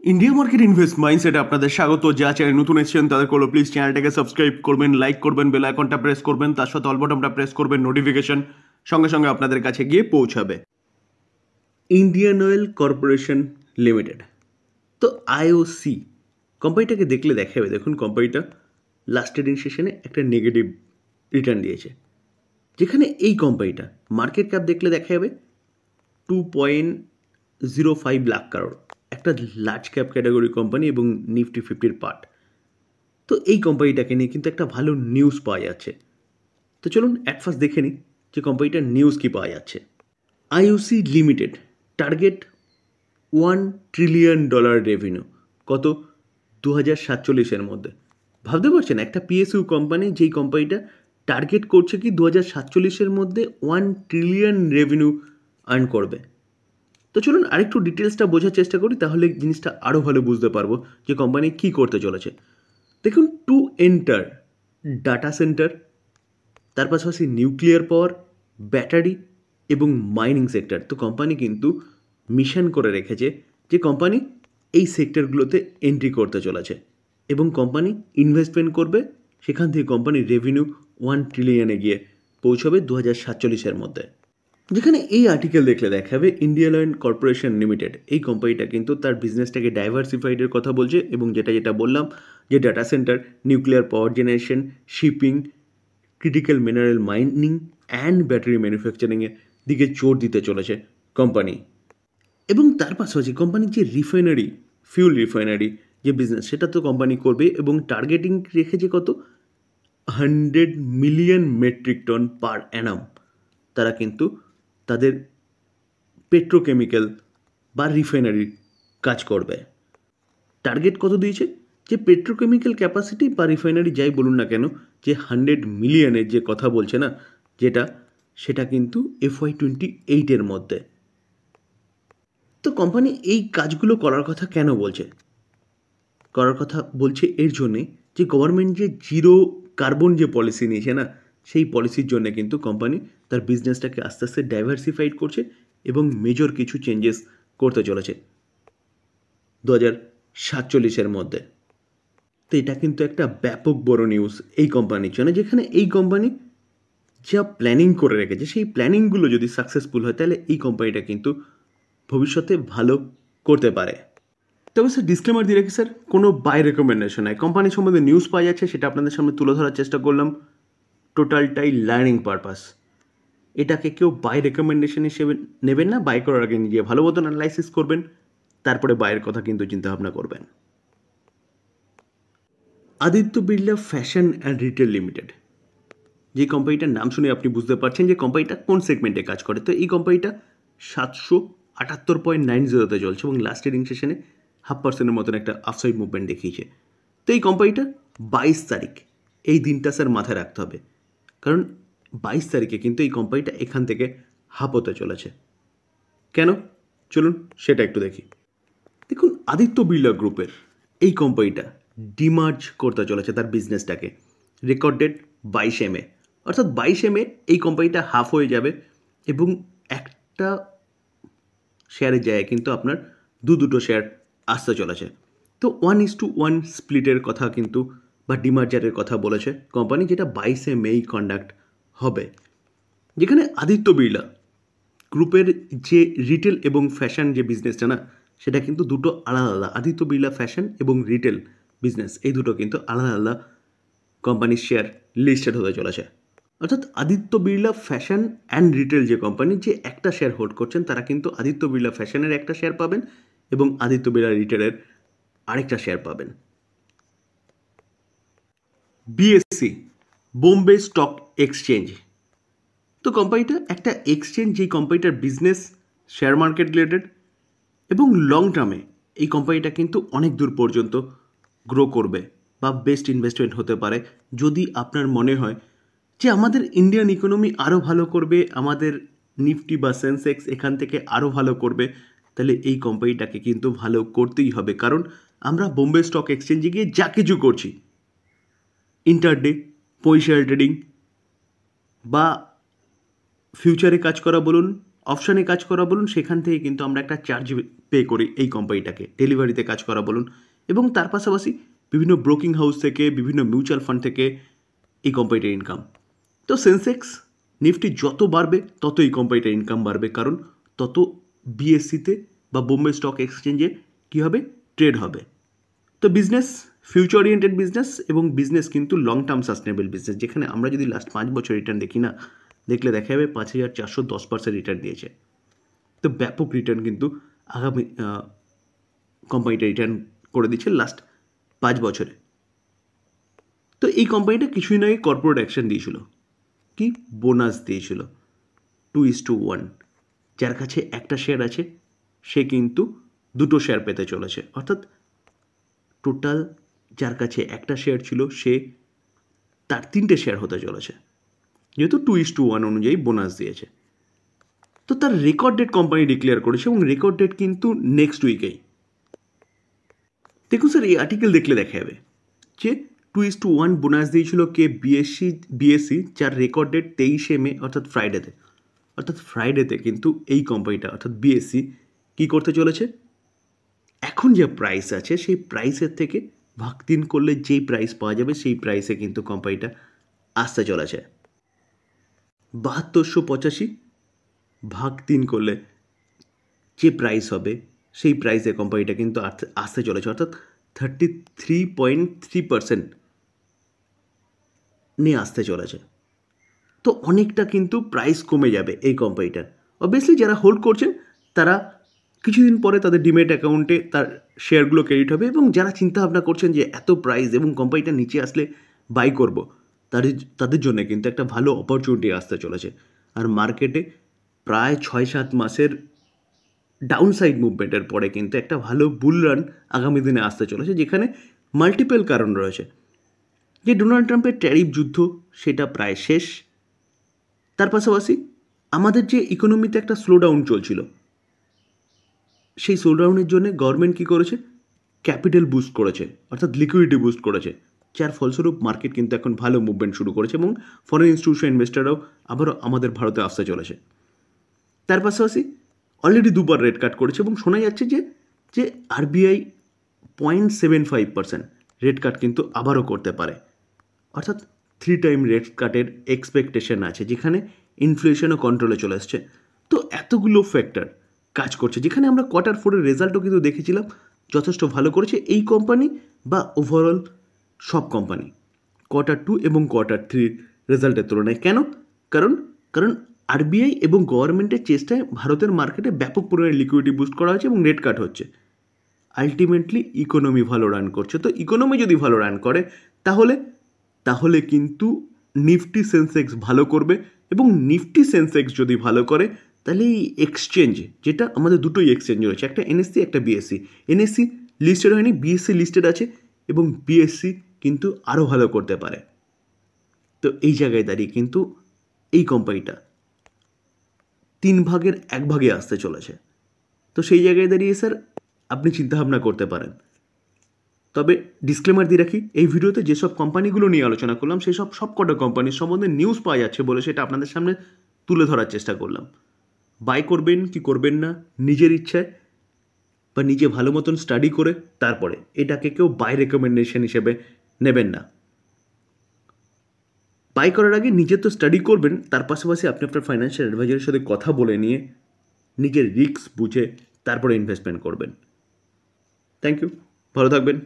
India market invest মাইন্ডসেটে আপনাদের স্বাগত। যা চ্যানেল নতুন এসেছেন তাদের করলো প্লিজ চ্যানেলটাকে সাবস্ক্রাইব করবেন, লাইক করবেন, বেল আইকনটা প্রেস করবেন, তার সাথে অল বাটনটা প্রেস করবেন, নোটিফিকেশন সঙ্গে সঙ্গে আপনাদের কাছে গিয়ে পৌঁছাবে। ইন্ডিয়ান অয়েল কর্পোরেশন লিমিটেড, তো আইওসি কোম্পানিটাকে দেখলে দেখা যাবে, দেখুন কোম্পানিটা লাস্ট ট্রেডিং সেশনে একটা নেগেটিভ রিটার্ন দিয়েছে, যেখানে এই কোম্পানিটা মার্কেট ক্যাপ দেখলে দেখা যাবে 2.05 লাখ কারোর, একটা লার্জ ক্যাপ ক্যাটাগরি কোম্পানি এবং নিফটি 50-র পার্ট। তো এই কোম্পানিটাকে নিয়ে কিন্তু একটা ভালো নিউজ পাওয়া যাচ্ছে। তো চলুন অ্যাট ফার্স্ট দেখে নিই যে কোম্পানিটার নিউজ কী পাওয়া যাচ্ছে। IOC limited target $1 trillion revenue, কত 2047-এর মধ্যে। ভাবতে পারছেন একটা পিএসইউ কোম্পানি, যেই কোম্পানিটা টার্গেট করছে কি 2047-এর মধ্যে 1 ট্রিলিয়ন রেভিনিউ আর্ন করবে। তো চলুন আরেকটু ডিটেলসটা বোঝার চেষ্টা করি, তাহলে জিনিসটা আরও ভালো বুঝতে পারবো যে কোম্পানি কী করতে চলেছে। দেখুন, টু এন্টার ডাটা সেন্টার, তার পাশাপাশি নিউক্লিয়ার পাওয়ার, ব্যাটারি এবং মাইনিং সেক্টর। তো কোম্পানি কিন্তু মিশন করে রেখেছে যে কোম্পানি এই সেক্টরগুলোতে এন্ট্রি করতে চলেছে এবং কোম্পানি ইনভেস্টমেন্ট করবে, সেখান থেকে কোম্পানির রেভিনিউ 1 ট্রিলিয়নে গিয়ে পৌঁছবে 2047-এর মধ্যে। যেখানে এই আর্টিকেল দেখলে দেখাবে ইন্ডিয়ান অয়েল কর্পোরেশন লিমিটেড, এই কোম্পানিটা কিন্তু তার বিজনেসটাকে ডাইভার্সিফাইডের কথা বলছে এবং যেটা বললাম যে data centre, nuclear power generation, shipping, critical mineral mining and battery ম্যানুফ্যাকচারিংয়ের দিকে জোর দিতে চলেছে কোম্পানি। এবং তার পাশাপাশি কোম্পানির যে রিফাইনারি, ফিউল রিফাইনারি যে বিজনেস, সেটা তো কোম্পানি করবে এবং টার্গেটিং রেখেছে কত 100 million metric ton per annum. তারা কিন্তু তাদের পেট্রোকেমিক্যাল বা রিফাইনারির কাজ করবে। টার্গেট কত দিয়েছে, যে পেট্রোকেমিক্যাল ক্যাপাসিটি বা রিফাইনারি যাই বলুন না কেন, যে 100 মিলিয়নের যে কথা বলছে না, সেটা কিন্তু FY28-এর মধ্যে। তো কোম্পানি এই কাজগুলো করার কথা কেন বলছে? করার কথা বলছে এর জন্যে যে গভর্নমেন্ট যে জিরো কার্বন যে পলিসি নিয়েছে না, সেই পলিসির জন্য কিন্তু কোম্পানি তার বিজনেসটাকে আস্তে আস্তে ডাইভার্সিফাইড করছে এবং মেজর কিছু চেঞ্জেস করতে চলেছে 2047-এর মধ্যে। তো এটা কিন্তু একটা ব্যাপক বড় নিউজ এই কোম্পানির জন্য, যেখানে এই কোম্পানি যা প্ল্যানিং করে রেখেছে, সেই প্ল্যানিংগুলো যদি সাকসেসফুল হয়, তাহলে এই কোম্পানিটা কিন্তু ভবিষ্যতে ভালো করতে পারে। তবে স্যার ডিসক্লেমার দিয়ে রাখি, স্যার কোনো বাই রেকমেন্ডেশন নয়। কোম্পানি সম্বন্ধে নিউজ পাওয়া যাচ্ছে, সেটা আপনাদের সামনে তুলে ধরার চেষ্টা করলাম, টোটালটাই লার্নিং পারপাস। এটাকে কেউ বাই রেকমেন্ডেশন হিসেবে নেবেন না। বাই করার আগে নিজে ভালো মতন অ্যানালাইসিস করবেন, তারপরে বাইয়ের কথা কিন্তু চিন্তাভাবনা করবেন। Aditya Birla fashion and retail limited, যে কোম্পানিটার নাম শুনে আপনি বুঝতে পারছেন যে কোম্পানিটা কোন সেগমেন্টে কাজ করে। তো এই কোম্পানিটা 778.90-তে চলছে এবং লাস্ট ট্রেডিং সেশনে 0.5% মতন একটা আপসাইড মুভমেন্ট দেখিয়েছে। তো এই কোম্পানিটা 22 তারিখ, এই দিনটা স্যার মাথায় রাখতে হবে, কারণ 22 তারিখে কিন্তু এই কোম্পানিটা এখান থেকে হাঁপতে চলেছে। কেন, চলুন সেটা একটু দেখি। দেখুন, আদিত্য বিড়লা গ্রুপের এই কোম্পানিটা ডিমার্জ করতে চলেছে তার বিজনেসটাকে। রেকর্ড ডেট 22 মে, অর্থাৎ 22 মে এই কোম্পানিটা হাফ হয়ে যাবে এবং একটা শেয়ারের জায়গায় কিন্তু আপনার দুটো শেয়ার আসতে চলেছে। তো 1:1 স্প্লিটের কথা কিন্তু বা ডিমার্জারের কথা বলেছে কোম্পানি, যেটা 22 মেই কন্ডাক্ট হবে। যেখানে আদিত্য বিড়লা গ্রুপের যে রিটেল এবং ফ্যাশন যে বিজনেসটা না, সেটা কিন্তু দুটো আলাদা আলাদা। আদিত্য বিড়লা ফ্যাশন এবং রিটেল বিজনেস, এই দুটো কিন্তু আলাদা আলাদা কোম্পানির শেয়ার লিস্টেড হতে চলেছে। অর্থাৎ Aditya Birla fashion and retail যে কোম্পানি, যে একটা শেয়ার হোল্ড করছেন, তারা কিন্তু আদিত্য বিড়লা ফ্যাশনের একটা শেয়ার পাবেন এবং আদিত্য বিড়লা রিটেলের আরেকটা শেয়ার পাবেন। বিএসসি, বোম্বে স্টক এক্সচেঞ্জ, তো কোম্পানিটা একটা এক্সচেঞ্জ, যেই কোম্পানিটার বিজনেস শেয়ার মার্কেট রিলেটেড এবং লং টার্মে এই কোম্পানিটা কিন্তু অনেক দূর পর্যন্ত গ্রো করবে বা বেস্ট ইনভেস্টমেন্ট হতে পারে। যদি আপনার মনে হয় যে আমাদের ইন্ডিয়ান ইকোনমি আরও ভালো করবে, আমাদের নিফটি বা সেন্সেক্স এখান থেকে আরও ভালো করবে, তাহলে এই কোম্পানিটাকে কিন্তু ভালো করতেই হবে। কারণ আমরা বোম্বে স্টক এক্সচেঞ্জে গিয়ে যা কিছু করছি, ইন্টারডে, পজিশনাল ট্রেডিং বা ফিউচারে কাজ করা বলুন, অপশানে কাজ করা বলুন, সেখান থেকে কিন্তু আমরা একটা চার্জ পে করি এই কোম্পানিটাকে, ডেলিভারিতে কাজ করা বলুন, এবং তার পাশাপাশি বিভিন্ন ব্রোকিং হাউস থেকে, বিভিন্ন মিউচুয়াল ফান্ড থেকে এই কোম্পানিটার ইনকাম। তো সেন্সেক্স নিফটি যত বাড়বে তত এই কোম্পানিটার ইনকাম বাড়বে, কারণ তত বিএসসিতে বা বোম্বে স্টক এক্সচেঞ্জে কী হবে, ট্রেড হবে। তো বিজনেস ফিউচার ওরিয়েন্টেড বিজনেস, এবং বিজনেস কিন্তু লং টার্ম সাস্টেনেবল বিজনেস, যেখানে আমরা যদি লাস্ট 5 বছর রিটার্ন দেখি না, দেখলে দেখা যাবে 5,410% রিটার্ন দিয়েছে। তো ব্যাপক রিটার্ন কিন্তু আগামী কোম্পানিটা রিটার্ন করে দিচ্ছে লাস্ট 5 বছরে। তো এই কোম্পানিটা কিছুদিন আগে কর্পোরেট অ্যাকশন দিয়েছিল, কি বোনাস দিয়েছিল 2:1। যার কাছে একটা শেয়ার আছে সে কিন্তু 2টো শেয়ার পেতে চলেছে, অর্থাৎ টোটাল যার কাছে একটা শেয়ার ছিল সে তার 3টে শেয়ার হতে চলেছে, যেহেতু 2:1 অনুযায়ী বোনাস দিয়েছে। তো তার রেকর্ড ডেট কোম্পানি ডিক্লেয়ার করেছে, এবং রেকর্ড ডেট কিন্তু নেক্সট উইকেই। দেখুন স্যার, এই আর্টিকেল দেখলে দেখা যাবে যে 2:1 বোনাস দিয়েছিল কে, বিএসসি, যার রেকর্ড ডেট 23শে মে, অর্থাৎ ফ্রাইডেতে কিন্তু এই কোম্পানিটা অর্থাৎ বিএসসি কী করতে চলেছে, এখন যে প্রাইস আছে সেই প্রাইসের থেকে ভাগ 3 করলে যেই প্রাইস পাওয়া যাবে সেই প্রাইসে কিন্তু কোম্পানিটা আসতে চলেছে। 7285 ভাগ 3 করলে যে প্রাইস হবে সেই প্রাইসে কোম্পানিটা কিন্তু আসতে চলেছে, অর্থাৎ 33.3% নিয়ে আসতে চলেছে। তো অনেকটা কিন্তু প্রাইস কমে যাবে এই কোম্পানিটার। অবভিয়াসলি যারা হোল্ড করছেন তারা কিছুদিন পরে তাদের ডিমেট অ্যাকাউন্টে তার শেয়ারগুলো ক্রেডিট হবে, এবং যারা চিন্তাভাবনা করছেন যে এত প্রাইস এবং কোম্পানিটা নিচে আসলে বাই করব, তাদের জন্য কিন্তু একটা ভালো অপরচুনিটি আসতে চলেছে। আর মার্কেটে প্রায় 6-7 মাসের ডাউনসাইড মুভমেন্টের পরে কিন্তু একটা ভালো বুল রান আগামী দিনে আসতে চলেছে, যেখানে মাল্টিপল কারণ রয়েছে। যে ডোনাল্ড ট্রাম্পের ট্যারিফ যুদ্ধ সেটা প্রায় শেষ, তার পাশাপাশি আমাদের যে ইকোনমিতে একটা স্লোডাউন চলছিল, সেই স্লোডাউনের জন্য গভর্নমেন্ট কী করেছে, ক্যাপিটাল বুস্ট করেছে, অর্থাৎ লিকুইডিটি বুস্ট করেছে, যার ফলস্বরূপ মার্কেট কিন্তু এখন ভালো মুভমেন্ট শুরু করেছে, এবং ফরেন ইনস্টিটিউশন ইনভেস্টাররাও আবারও আমাদের ভারতে আসতে চলেছে। তার পাশাপাশি অলরেডি 2বার রেট কাট করেছে, এবং শোনা যাচ্ছে যে আরবিআই 0.75% রেট কাট কিন্তু আবারও করতে পারে, অর্থাৎ 3 টাইম রেট কাটের এক্সপেকটেশন আছে, যেখানে ইনফ্লেশনও কন্ট্রোলে চলে আসছে। তো এতগুলো ফ্যাক্টর কাজ করছে, যেখানে আমরা Q4-এর রেজাল্টও কিন্তু দেখেছিলাম যথেষ্ট ভালো করেছে এই কোম্পানি, বা ওভারঅল সব কোম্পানি Q2 এবং Q3 রেজাল্টের তুলনায়। কেন? কারণ আরবিআই এবং গভর্নমেন্টের চেষ্টায় ভারতের মার্কেটে ব্যাপক পরিমাণে লিকুইডিটি বুস্ট করা হচ্ছে এবং রেট কাট হচ্ছে। আলটিমেটলি ইকোনমি ভালো রান করছে। তো ইকোনমি যদি ভালো রান করে তাহলে কিন্তু নিফটি সেন্সেক্স ভালো করবে, এবং নিফটি সেন্সেক্স যদি ভালো করে তাহলে এই এক্সচেঞ্জ, যেটা আমাদের দুটোই এক্সচেঞ্জ রয়েছে, একটা এনএসসি একটা বিএসসি, এনএসসি লিস্টেড হয়নি, বিএসসি লিস্টেড আছে, এবং বিএসসি কিন্তু আরও ভালো করতে পারে। তো এই জায়গায় দাঁড়িয়ে কিন্তু এই কোম্পানিটা 3 ভাগের 1 ভাগে আসতে চলেছে। তো সেই জায়গায় দাঁড়িয়ে স্যার আপনি চিন্তাভাবনা করতে পারেন। তবে ডিসক্লেমার দিয়ে রাখি, এই ভিডিওতে যেসব কোম্পানিগুলো নিয়ে আলোচনা করলাম সেই সবকটা কোম্পানির সম্বন্ধে নিউজ পাওয়া যাচ্ছে বলে সেটা আপনাদের সামনে তুলে ধরার চেষ্টা করলাম। বাই করবেন কি করবেন না নিজের ইচ্ছায়, বা নিজে ভালো মতন স্টাডি করে তারপরে, এটাকে কেউ বাই রেকমেন্ডেশন হিসেবে নেবেন না। বাই করার আগে নিজে তো স্টাডি করবেন, তার পাশাপাশি আপনি আপনার ফাইন্যান্সিয়াল অ্যাডভাইজারের সাথে কথা বলে নিয়ে নিজের রিস্ক বুঝে তারপরে ইনভেস্টমেন্ট করবেন। থ্যাংক ইউ, ভালো থাকবেন।